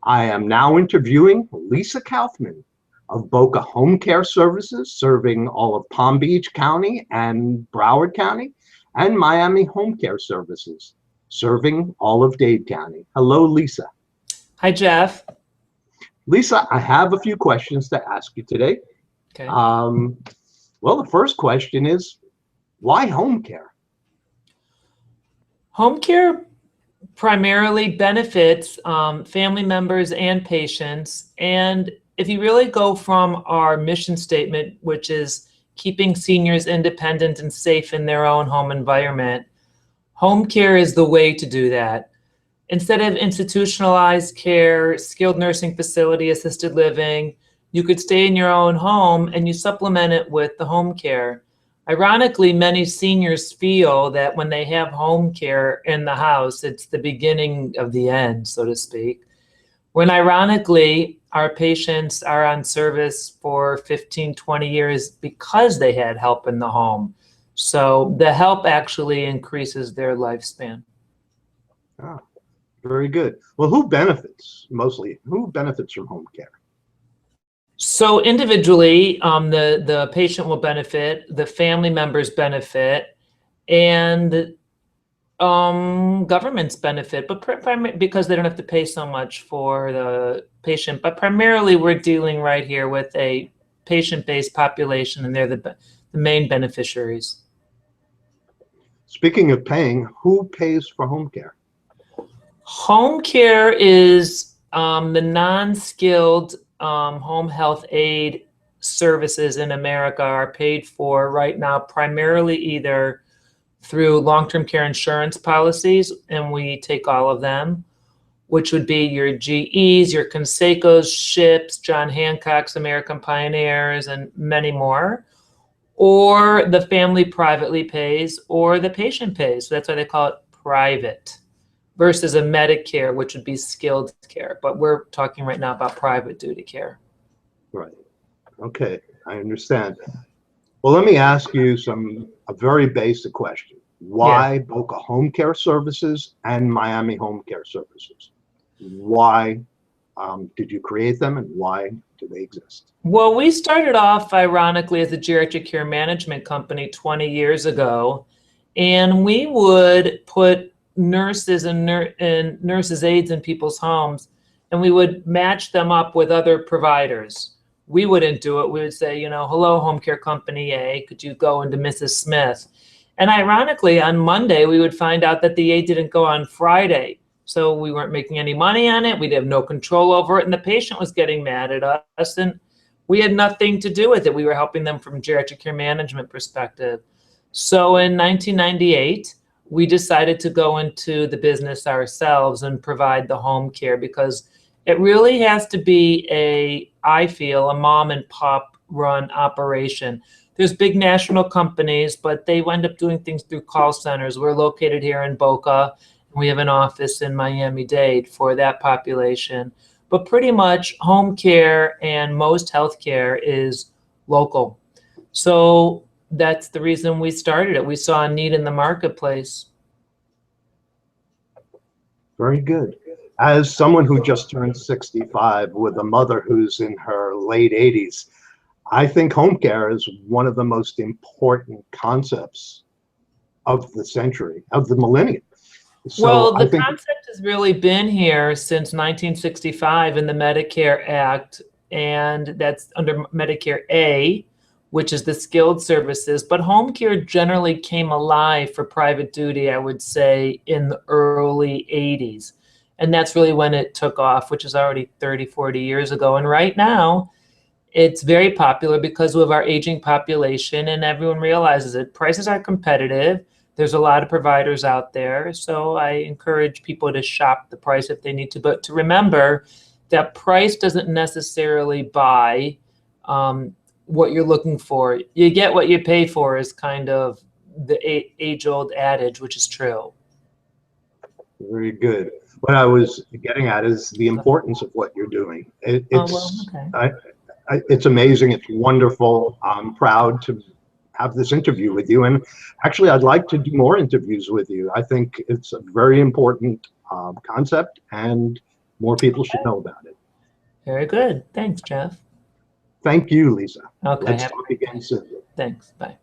I am now interviewing Lisa Kaufman of Boca Home Care Services, serving all of Palm Beach County and Broward County, and Miami Home Care Services, serving all of Dade County. Hello, Lisa. Hi, Jeff. Lisa, I have a few questions to ask you today. Okay. Well, the first question is, why home care? Home care primarily benefits family members and patients. And if you really go from our mission statement, which is keeping seniors independent and safe in their own home environment, home care is the way to do that. Instead of institutionalized care, skilled nursing facility, assisted living, you could stay in your own home and you supplement it with the home care. Ironically, many seniors feel that when they have home care in the house, it's the beginning of the end, so to speak. When ironically, our patients are on service for 15, 20 years because they had help in the home. So the help actually increases their lifespan. Ah, very good. Well, who benefits mostly? Who benefits from home care? So individually, the patient will benefit, the family members benefit, and governments benefit, but because they don't have to pay so much for the patient. But primarily, we're dealing right here with a patient-based population, and they're the main beneficiaries. Speaking of paying, who pays for home care? Home care is the non-skilled home health aid services in America are paid for right now primarily either through long-term care insurance policies, and we take all of them, which would be your GEs, your Consecos, SHIPs, John Hancock's, American Pioneers, and many more. Or the family privately pays, or the patient pays. So that's why they call it private versus a Medicare, which would be skilled care. But we're talking right now about private duty care. Right. Okay, I understand. Well, let me ask you a very basic question. Why Boca Home Care Services and Miami Home Care Services? Why did you create them, and why do they exist? Well, we started off, ironically, as a geriatric care management company 20 years ago, and we would put nurses and nurses' aides in people's homes, and we would match them up with other providers. We wouldn't do it. We would say, you know, hello, home care company A, could you go into Mrs. Smith? And ironically, on Monday, we would find out that the aide didn't go on Friday. So we weren't making any money on it. We'd have no control over it. And the patient was getting mad at us, and we had nothing to do with it. We were helping them from a geriatric care management perspective. So in 1998, we decided to go into the business ourselves and provide the home care, because it really has to be I feel, a mom and pop run operation. There's big national companies, but they wind up doing things through call centers. We're located here in Boca, and we have an office in Miami-Dade for that population. But pretty much home care and most healthcare is local. So that's the reason we started it. We saw a need in the marketplace. Very good. As someone who just turned 65 with a mother who's in her late 80s, I think home care is one of the most important concepts of the century, of the millennium. So well, the concept has really been here since 1965 in the Medicare Act, and that's under Medicare A, which is the skilled services. But home care generally came alive for private duty, I would say, in the early 80s. And that's really when it took off, which is already 30, 40 years ago. And right now, it's very popular because of our aging population, and everyone realizes it. Prices are competitive. There's a lot of providers out there. So I encourage people to shop the price if they need to. But to remember that price doesn't necessarily buy what you're looking for. You get what you pay for is kind of the age-old adage, which is true. Very good. What I was getting at is the importance of what you're doing. It's amazing. It's wonderful. I'm proud to have this interview with you. And actually, I'd like to do more interviews with you. I think it's a very important concept, and More people should know about it. Very good. Thanks, Jeff. Thank you, Lisa. Okay. Let's talk again soon. Thanks. Bye.